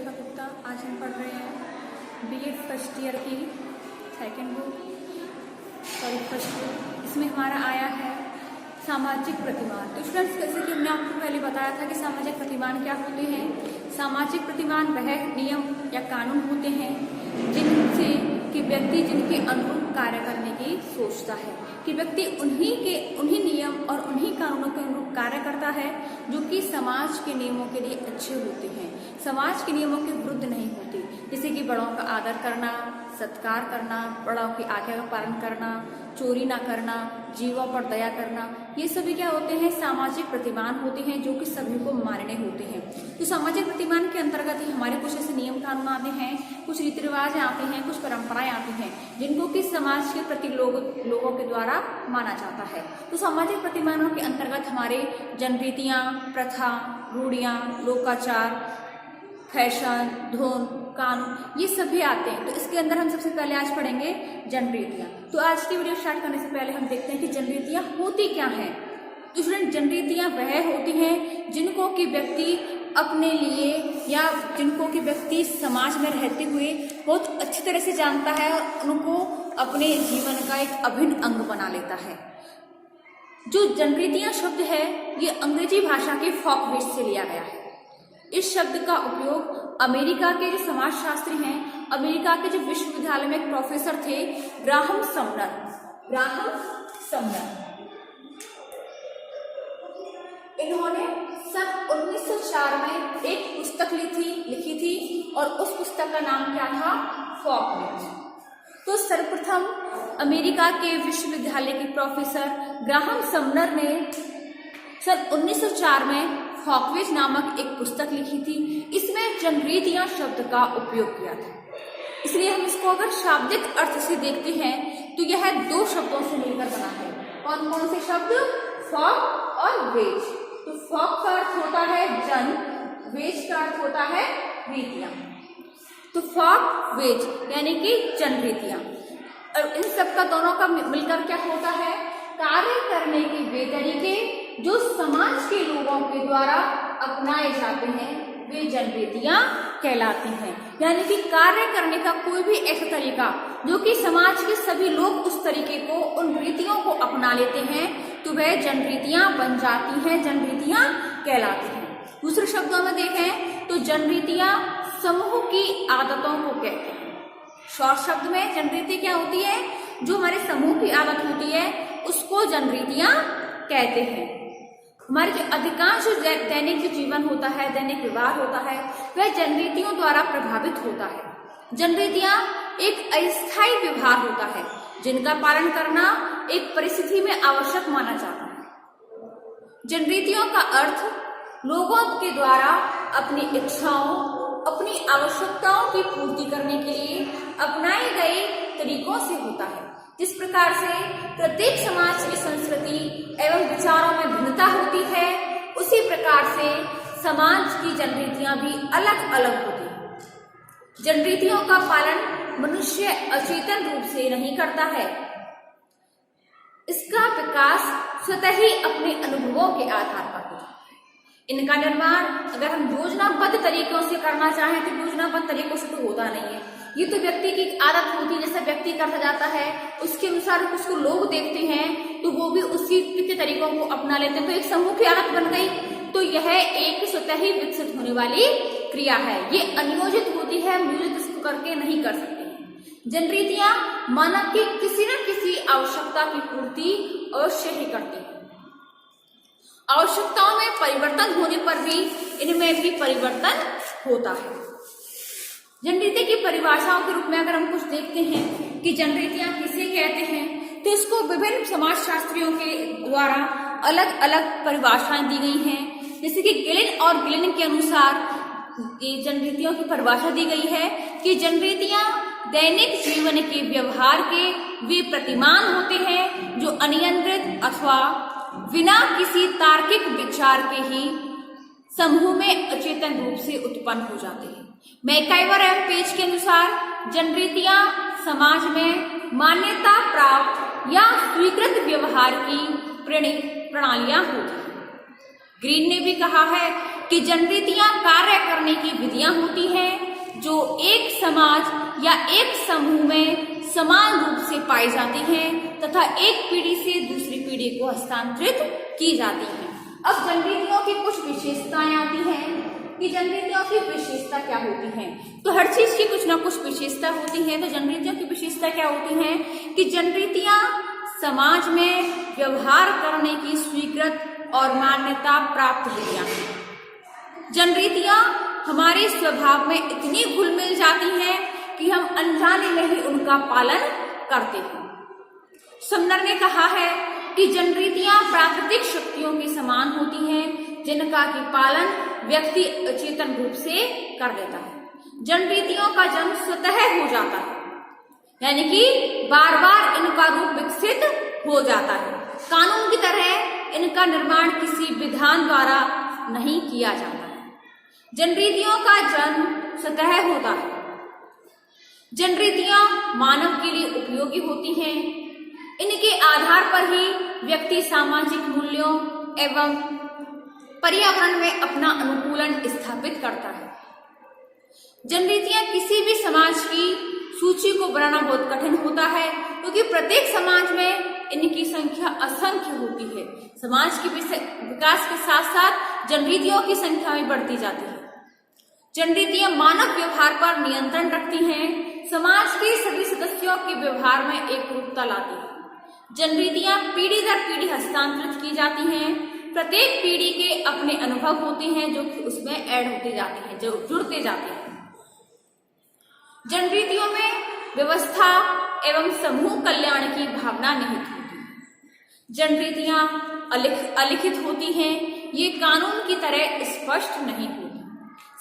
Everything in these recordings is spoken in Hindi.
रेखा गुप्ता। आज हम पढ़ रहे हैं बीएड फर्स्ट ईयर की सेकेंड बुक फर्स्ट बुक। इसमें हमारा आया है सामाजिक प्रतिमान। तो स्टूडेंट्स, जैसे कि हमने आपको पहले बताया था कि सामाजिक प्रतिमान क्या होते हैं। सामाजिक प्रतिमान वह नियम या कानून होते हैं जिनसे कि व्यक्ति जिनके अनुरूप कार्य करने की सोचता है, कि व्यक्ति उन्हीं नियम और उन्हीं कानूनों के अनुरूप कार्य करता है जो कि समाज के नियमों के लिए अच्छे होते हैं, समाज के नियमों के विरुद्ध नहीं होते। जैसे कि बड़ों का आदर करना, सत्कार करना, बड़ों की आज्ञा का पालन करना, चोरी ना करना, जीवों पर दया करना, ये सभी क्या होते हैं, सामाजिक प्रतिमान होते हैं जो कि सभी को मानने होते हैं। तो सामाजिक प्रतिमान के अंतर्गत ही हमारे कुछ ऐसे नियम कानून आते हैं, कुछ रीति रिवाज आते हैं, कुछ परंपराएं आती हैं जिनको कि समाज के प्रति लोगों के द्वारा माना जाता है। तो सामाजिक प्रतिमानों के अंतर्गत हमारे जनरीतियां, प्रथा, रूढ़ियां, लोकाचार, फैशन, धुन, कानून, ये सभी आते हैं। तो इसके अंदर हम सबसे पहले आज पढ़ेंगे जनरीतियां। तो आज की वीडियो स्टार्ट करने से पहले हम देखते हैं कि जनरीतियां होती क्या हैं। तो स्टूडेंट, जनरीतियां वह होती हैं जिनको कि व्यक्ति अपने लिए या जिनको कि व्यक्ति समाज में रहते हुए बहुत अच्छी तरह से जानता है और उनको अपने जीवन का एक अभिन्न अंग बना लेता है। जो जनरीतियां शब्द है ये अंग्रेजी भाषा के फोकवेज से लिया गया है। इस शब्द का उपयोग अमेरिका के जो समाजशास्त्री हैं, अमेरिका के जो विश्वविद्यालय में एक प्रोफेसर थे ग्राहम समनर, इन्होंने सन 1904 में एक पुस्तक लिखी थी और उस पुस्तक का नाम क्या था, फोकवेज। तो सर्वप्रथम अमेरिका के विश्वविद्यालय के प्रोफेसर ग्राहम समनर ने सन 1904 में फोकवेज नामक एक पुस्तक लिखी थी। इसमें जनरीतियां शब्द का उपयोग किया था। इसलिए हम इसको अगर शाब्दिक अर्थ से देखते हैं तो यह दो शब्दों से मिलकर बना है। कौन कौन से शब्द, फोक और वेज। तो फोक का अर्थ होता है जन, वेज का अर्थ होता है रीतियां। तो फोक वेज यानी कि जनरीतियां, और इन सब का दोनों का मिलकर क्या होता है, कार्य करने के वे तरीके जो समाज के लोगों के द्वारा अपनाए जाते हैं वे जनरीतियां कहलाती हैं। यानी कि कार्य करने का कोई भी ऐसा तरीका जो कि समाज के सभी लोग उस तरीके को, उन रीतियों को अपना लेते हैं तो वह जनरीतियां बन जाती हैं, जनरीतियां कहलाती हैं। दूसरे शब्दों में देखें तो जनरीतियां समूह की आदतों को कहते हैं। शॉर्ट शब्द में जनरीति क्या होती है, जो हमारे समूह की आदत होती है उसको जनरीतियां कहते हैं। हमारे जो अधिकांश दैनिक जो जीवन होता है, दैनिक व्यवहार होता है, वह जनरीतियों द्वारा प्रभावित होता है। जनरीतियां एक अस्थायी व्यवहार होता है जिनका पालन करना एक परिस्थिति में आवश्यक माना जाता है। जनरीतियों का अर्थ लोगों के द्वारा अपनी इच्छाओं, अपनी आवश्यकताओं की पूर्ति करने के लिए अपनाए गए तरीकों से होता है। जिस प्रकार से प्रत्येक समाज की संस्कृति एवं विचारों में भिन्नता होती है, उसी प्रकार से समाज की जनरीतियां भी अलग अलग होती हैं। जनरीतियों का पालन मनुष्य अचेतन रूप से नहीं करता है। इसका विकास स्वतः ही अपने अनुभवों के आधार पर होता है। इनका निर्माण अगर हम योजनाबद्ध तरीकों से करना चाहें तो योजनाबद्ध तरीकों से तो होता नहीं है। ये तो व्यक्ति की आदत होती है, जैसा व्यक्ति करता जाता है उसके अनुसार उसको लोग देखते हैं तो वो भी उसी के तरीकों को अपना लेते हैं, तो एक समूह की आदत बन गई। तो यह एक स्वतः ही विकसित होने वाली क्रिया है, ये अनियोजित होती है, हम नियोजित इसको करके नहीं कर सकते। जनरीतियां मानव की किसी न किसी आवश्यकता की पूर्ति अवश्य ही करती है। आवश्यकताओं में परिवर्तन होने पर भी इनमें भी परिवर्तन होता है। जनरीति की परिभाषाओं के रूप में अगर हम कुछ देखते हैं कि जनरीतियां किसे कहते हैं तो इसको विभिन्न समाजशास्त्रियों के द्वारा अलग अलग परिभाषाएं दी गई हैं। जैसे कि गिलिन और गिलिन के अनुसार ये जनरीतियों की परिभाषा दी गई है कि जनरीतियां दैनिक जीवन के व्यवहार के वे प्रतिमान होते हैं जो अनियंत्रित अथवा बिना किसी तार्किक विचार के ही समूह में अचेतन रूप से उत्पन्न हो जाते हैं। मैकाइवर एवं पेज के अनुसार जनरीतियां समाज में मान्यता प्राप्त या स्वीकृत व्यवहार की प्रणालियां होती हैं। ग्रीन ने भी कहा है कि जनरीतियां कार्य करने की विधियां होती हैं जो एक समाज या एक समूह में समान रूप से पाई जाती हैं तथा एक पीढ़ी से दूसरी पीढ़ी को हस्तांतरित की जाती हैं। अब जनरीतियों की कुछ विशेषताएं आती हैं कि जनरीतियों की विशेषता क्या होती है। तो हर चीज की कुछ ना कुछ विशेषता होती है। तो जनरीतियों की विशेषता क्या होती है कि जनरीतियां समाज में व्यवहार करने की स्वीकृत और मान्यता प्राप्त विधियां हैं। जनरीतियां हमारे स्वभाव में इतनी घुल मिल जाती हैं कि हम अनजाने में ही उनका पालन करते हैं। समनर ने कहा है कि जनरीतियां प्राकृतिक शक्तियों के समान होती हैं जिनका कि पालन व्यक्ति अचेतन रूप से कर लेता है। जनरीतियों का जन्म स्वतः हो जाता है, यानी कि बार बार इनका रूप विकसित हो जाता है। कानून की तरह इनका निर्माण किसी विधान द्वारा नहीं किया जाता है। जनरीतियों का जन्म स्वतः होता है। जनरीतियां मानव के लिए उपयोगी होती हैं। इनके आधार पर ही व्यक्ति सामाजिक मूल्यों एवं पर्यावरण में अपना अनुकूलन स्थापित करता है। जनरीतियां किसी भी समाज की सूची को बनाना बहुत कठिन होता है क्योंकि प्रत्येक समाज में इनकी संख्या असंख्य होती है। समाज के विकास के साथ साथ जनरीतियों की संख्या भी बढ़ती जाती है। जनरीतियां मानव व्यवहार पर नियंत्रण रखती हैं, समाज के सभी सदस्यों के व्यवहार में एक रूपता लाती है। जनरीतियां पीढ़ी दर पीढ़ी हस्तांतरित की जाती हैं। प्रत्येक पीढ़ी के अपने अनुभव होते हैं जो कि उसमें ऐड होते जाते हैं, जो जुड़ते जाते हैं। जनरीतियों में व्यवस्था एवं समूह कल्याण की भावना निहित होती है। जनरीतियां अलिखित होती हैं, ये कानून की तरह स्पष्ट नहीं होती।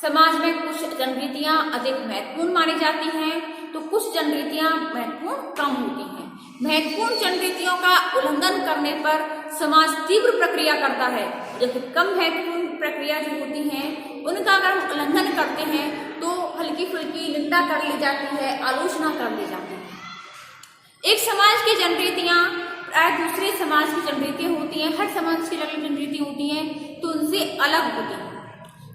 समाज में कुछ जनरीतियां अधिक महत्वपूर्ण मानी जाती हैं तो कुछ जनरीतियां महत्वपूर्ण कम होती हैं। महत्वपूर्ण जनरीतियों का उल्लंघन करने पर समाज तीव्र प्रक्रिया करता है, जबकि कम महत्वपूर्ण प्रक्रिया जो होती हैं उनका अगर हम उल्लंघन करते हैं तो हल्की फुल्की निंदा कर ली जाती है, आलोचना कर ली जाती है। एक समाज की जनरीतियां प्राय दूसरे समाज की जनरीतियां होती हैं। हर समाज की अलग जनरीति होती हैं तो उनसे अलग होती हैं।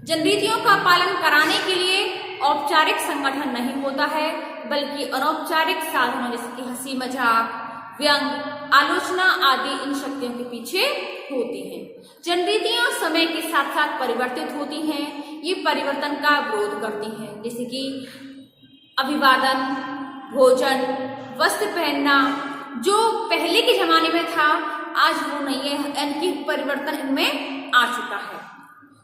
जनरीतियों का पालन कराने के लिए औपचारिक संगठन नहीं होता है बल्कि अनौपचारिक साधनों जैसे कि हंसी मजाक, व्यंग, आलोचना आदि इन शक्तियों के पीछे होती हैं। जनरीतियां समय के साथ साथ परिवर्तित होती हैं। ये परिवर्तन का विरोध करती हैं, जैसे कि अभिवादन, भोजन, वस्त्र पहनना जो पहले के जमाने में था आज वो नहीं है, इनकी परिवर्तन इनमें आ चुका है।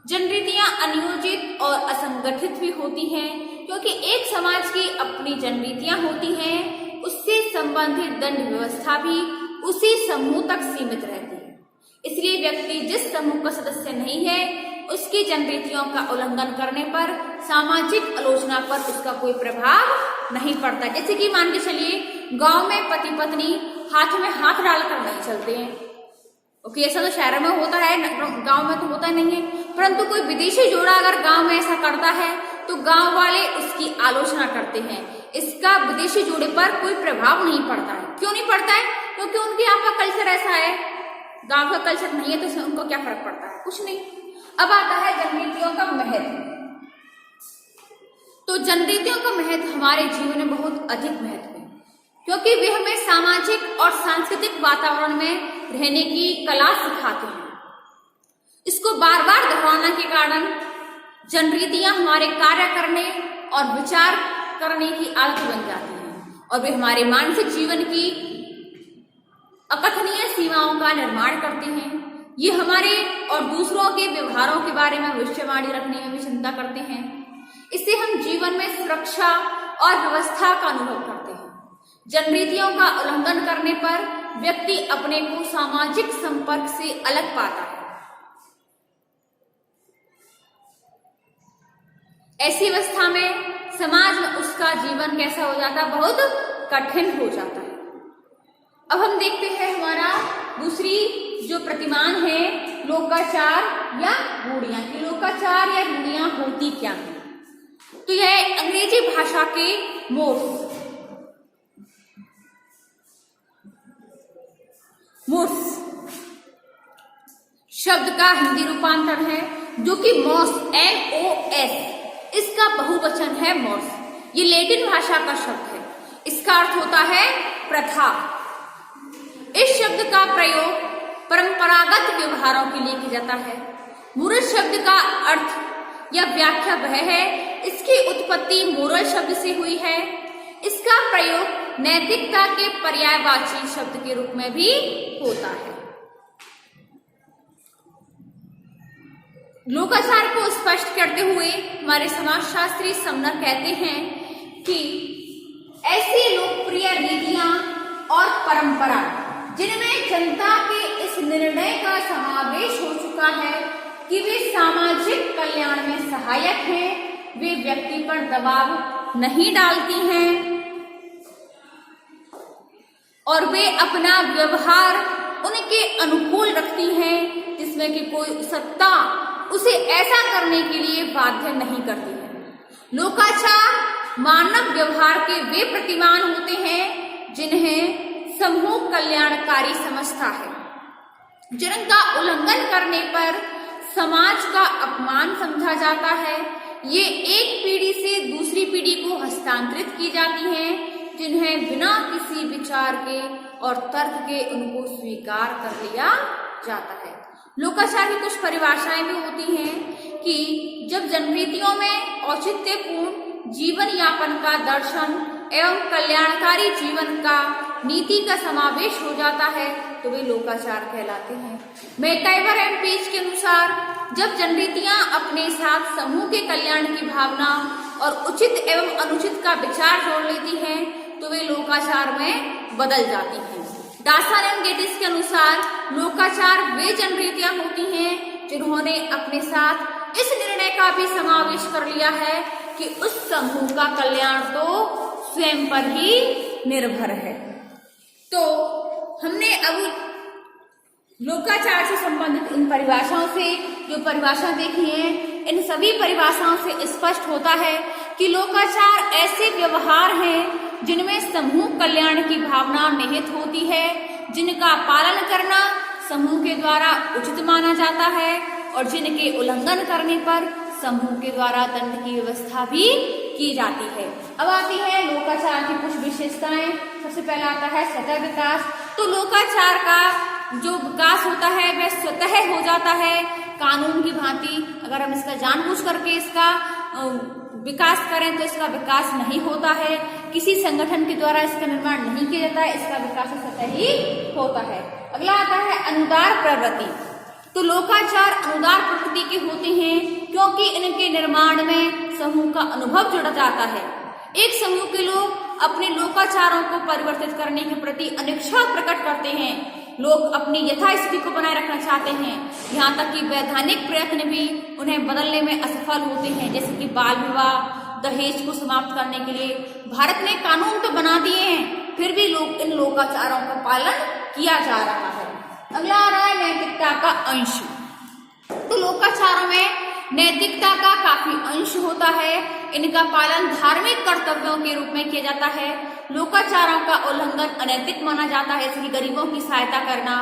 जनरीतियां अनियोजित और असंगठित भी होती हैं क्योंकि एक समाज की अपनी जनरीतियां होती हैं, उससे संबंधित दंड व्यवस्था भी उसी समूह तक सीमित रहती है। इसलिए व्यक्ति जिस समूह का सदस्य नहीं है उसकी जनरीतियों का उल्लंघन करने पर सामाजिक आलोचना पर उसका कोई प्रभाव नहीं पड़ता। जैसे कि मान के चलिए गांव में पति पत्नी हाथ में हाथ डालकर नहीं चलते हैं। ओके, ऐसा तो शहरों में होता है, गांव में तो होता नहीं है। परंतु कोई विदेशी जोड़ा अगर गांव में ऐसा करता है तो गांव वाले उसकी आलोचना करते हैं। इसका विदेशी जोड़े पर कोई प्रभाव नहीं पड़ता है। क्यों नहीं पड़ता है? क्योंकि उनके यहाँ का कल्चर ऐसा है, गांव का कल्चर नहीं है तो इसमें उनको क्या फर्क पड़ता है? कुछ नहीं। अब आता है जनरीतियों का महत्व। तो जनरीतियों का महत्व हमारे जीवन में बहुत अधिक महत्व है क्योंकि वे हमें सामाजिक और सांस्कृतिक वातावरण में रहने की कला सिखाते हैं। इसको बार बार दोहराने के कारण जनरीतियां हमारे कार्य करने और विचार करने की आदत बन जाती हैं और वे हमारे मानसिक जीवन की अकथनीय सीमाओं का निर्माण करते हैं। ये हमारे और दूसरों के व्यवहारों के बारे में भविष्यवाणी रखने में भी चिंता करते हैं। इससे हम जीवन में सुरक्षा और व्यवस्था का अनुभव करते हैं। जनरीतियों का उल्लंघन करने पर व्यक्ति अपने को सामाजिक संपर्क से अलग पाता है। ऐसी अवस्था में समाज में उसका जीवन कैसा हो जाता है? बहुत कठिन हो जाता है। अब हम देखते हैं हमारा दूसरी जो प्रतिमान है लोकाचार या रूढ़ियां की। लोकाचार या रूढ़ियां होती क्या है? तो यह अंग्रेजी भाषा के मोर्स शब्द का हिंदी रूपांतर है जो कि मॉस MOS, इसका बहुवचन है मॉस। ये लैटिन भाषा का शब्द है। इसका अर्थ होता है प्रथा। इस शब्द का प्रयोग परंपरागत व्यवहारों के लिए किया जाता है। मोरल शब्द का अर्थ या व्याख्या वह है, इसकी उत्पत्ति मोरल शब्द से हुई है। इसका प्रयोग नैतिकता के पर्यायवाची शब्द के रूप में भी होता है। लोकाचार को स्पष्ट करते हुए हमारे समाजशास्त्री समनर कहते हैं कि ऐसी लोकप्रिय रीतियां और परंपरा जिनमें जनता के इस निर्णय का समावेश हो चुका है कि वे सामाजिक कल्याण में सहायक हैं, वे व्यक्ति पर दबाव नहीं डालती हैं और वे अपना व्यवहार उनके अनुकूल रखती हैं, जिसमें कि कोई सत्ता उसे ऐसा करने के लिए बाध्य नहीं करती है। लोकाचार मानव व्यवहार के वे प्रतिमान होते हैं जिन्हें समूह कल्याणकारी समझता है, जिनका उल्लंघन करने पर समाज का अपमान समझा जाता है। ये एक पीढ़ी से दूसरी पीढ़ी को हस्तांतरित की जाती हैं, जिन्हें बिना किसी विचार के और तर्क के उनको स्वीकार कर लिया जाता है। लोकाचार की कुछ परिभाषाएं भी होती हैं कि जब जनरीतियों में औचित्यपूर्ण जीवन यापन का दर्शन एवं कल्याणकारी जीवन का नीति का समावेश हो जाता है तो वे लोकाचार कहलाते हैं। मैकटाइवर एंड पेज के अनुसार जब जनरीतियां अपने साथ समूह के कल्याण की भावना और उचित एवं अनुचित का विचार जोड़ लेती हैं तो वे लोकाचार में बदल जाती हैं। डासन एंड गेटिस के अनुसार लोकाचार वे जनरीतियां होती हैं जिन्होंने अपने साथ इस निर्णय का भी समावेश कर लिया है कि उस समूह का कल्याण तो स्वयं पर ही निर्भर है। तो हमने अब लोकाचार से संबंधित इन परिभाषाओं से जो परिभाषा देखी है, इन सभी परिभाषाओं से स्पष्ट होता है कि लोकाचार ऐसे व्यवहार हैं जिनमें समूह कल्याण की भावना निहित होती है, जिनका पालन करना समूह के द्वारा उचित माना जाता है और जिनके उल्लंघन करने पर समूह के द्वारा दंड की व्यवस्था भी की जाती है। अब आती है लोकाचार की कुछ विशेषताएं। सबसे पहला आता है स्वतः विकास। तो लोकाचार का जो विकास होता है वह स्वतः हो जाता है, कानून की भांति। अगर हम इसका जानबूझ करके इसका विकास करें तो इसका विकास नहीं होता है, किसी संगठन के द्वारा इसका निर्माण नहीं किया जाता है, इसका विकास स्वतः ही होता है। अगला आता है अनुदार प्रवृत्ति। तो लोकाचार अनुदार प्रकृति के होते हैं क्योंकि इनके निर्माण में समूह का अनुभव जुड़ जाता है। एक समूह के लोग अपने लोकाचारों को परिवर्तित करने के प्रति अनिच्छा प्रकट करते हैं। लोग अपनी यथास्थिति को बनाए रखना चाहते हैं, यहाँ तक कि वैधानिक प्रयत्न भी उन्हें बदलने में असफल होते हैं, जैसे कि बाल विवाह, दहेज को समाप्त करने के लिए भारत ने कानून तो बना दिए हैं, फिर भी लोग इन लोकाचारों का पालन किया जा रहा है। अगला आ रहा है नैतिकता का अंश। तो लोकाचारों में नैतिकता का काफी अंश होता है। इनका पालन धार्मिक कर्तव्यों के रूप में किया जाता है। लोकाचारों का उल्लंघन अनैतिक माना जाता है, जैसे कि गरीबों की सहायता करना,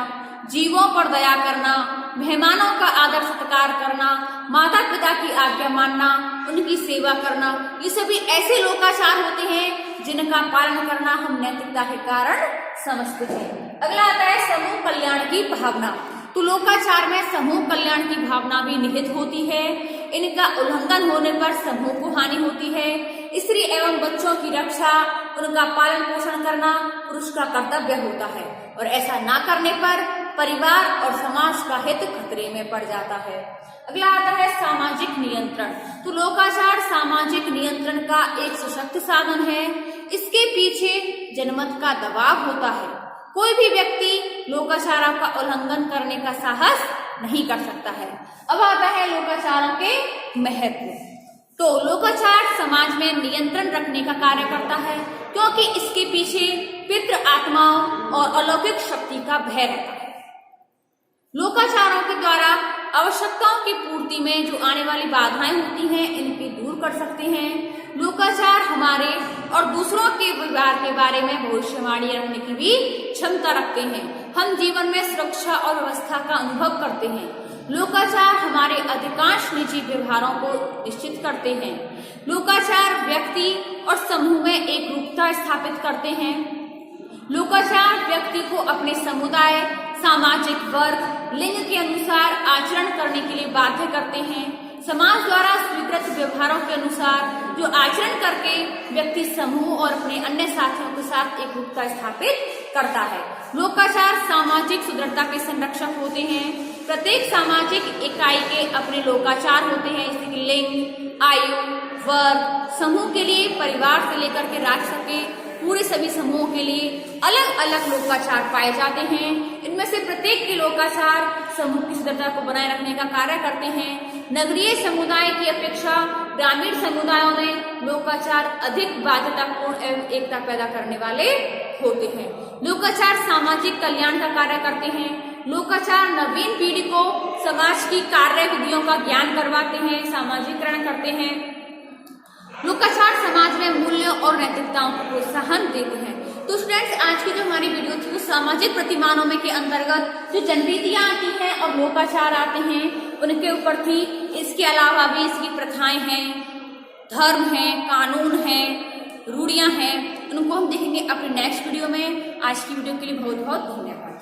जीवों पर दया करना, मेहमानों का आदर सत्कार करना, माता पिता की आज्ञा मानना, उनकी सेवा करना, ये सभी ऐसे लोकाचार होते हैं जिनका पालन करना हम नैतिकता के कारण समझते हैं। अगला आता है समूह कल्याण की भावना। तो लोकाचार में समूह कल्याण की भावना भी निहित होती है। इनका उल्लंघन होने पर समूह को हानि होती है। स्त्री एवं बच्चों की रक्षा, उनका पालन पोषण करना पुरुष का कर्तव्य होता है और ऐसा ना करने पर परिवार और समाज का हित खतरे में पड़ जाता है। अगला आता है सामाजिक नियंत्रण। तो लोकाचार सामाजिक नियंत्रण का एक सशक्त साधन है। इसके पीछे जनमत का दबाव होता है। कोई भी व्यक्ति लोकाचारों का उल्लंघन करने का साहस नहीं कर सकता है। अब आता है लोकाचारों के महत्व। तो लोकाचार समाज में नियंत्रण रखने का कार्य करता है क्योंकि इसके पीछे पितृ आत्माओं और अलौकिक शक्ति का भय रहता है। लोकाचारों के द्वारा आवश्यकताओं की पूर्ति में जो आने वाली बाधाएं होती हैं इनके दूर कर सकते हैं। लोकाचार हमारे और दूसरों के व्यवहार के बारे में भविष्यवाणी रखने की भी क्षमता रखते हैं। हम जीवन में सुरक्षा और व्यवस्था का अनुभव करते हैं। लोकाचार हमारे अधिकांश निजी व्यवहारों को निश्चित करते हैं। लोकाचार व्यक्ति और समूह में एकरूपता स्थापित करते हैं। लोकाचार व्यक्ति को अपने समुदाय, सामाजिक वर्ग, लिंग के अनुसार आचरण करने के लिए बाध्य करते हैं। समाज द्वारा स्वीकृत व्यवहारों के अनुसार जो आचरण करके व्यक्ति समूह और अपने अन्य साथियों के साथ एकरूपता स्थापित करता है। लोकाचार सामाजिक सुदृढ़ता के संरक्षक होते हैं। प्रत्येक सामाजिक इकाई के अपने लोकाचार होते हैं, जैसे कि लिंग, आयु, वर्ग, समूह के लिए परिवार से लेकर के राष्ट्र के पूरे सभी समूहों के लिए अलग अलग लोकाचार पाए जाते हैं। इनमें से प्रत्येक के लोकाचार समूह की सुदृढ़ता को बनाए रखने का कार्य करते हैं। नगरीय समुदाय की अपेक्षा ग्रामीण समुदायों में लोकाचार अधिक बाध्यतापूर्ण एवं एकता पैदा करने वाले होते हैं। लोकाचार सामाजिक कल्याण का कार्य करते हैं। लोकाचार नवीन पीढ़ी को समाज की कार्य विधियों का ज्ञान करवाते हैं, सामाजिकरण करते हैं। लोकाचार समाज में मूल्यों और नैतिकताओं को प्रोत्साहन देते हैं। तो स्टूडेंट्स, आज की जो हमारी वीडियो थी वो सामाजिक प्रतिमानों में के अंतर्गत जो जनरीतियां आती हैं और लोकाचार आते हैं उनके ऊपर थी। इसके अलावा भी इसकी प्रथाएं हैं, धर्म हैं, कानून हैं, रूढ़ियां हैं, उनको हम देखेंगे अपने नेक्स्ट वीडियो में। आज की वीडियो के लिए बहुत बहुत धन्यवाद।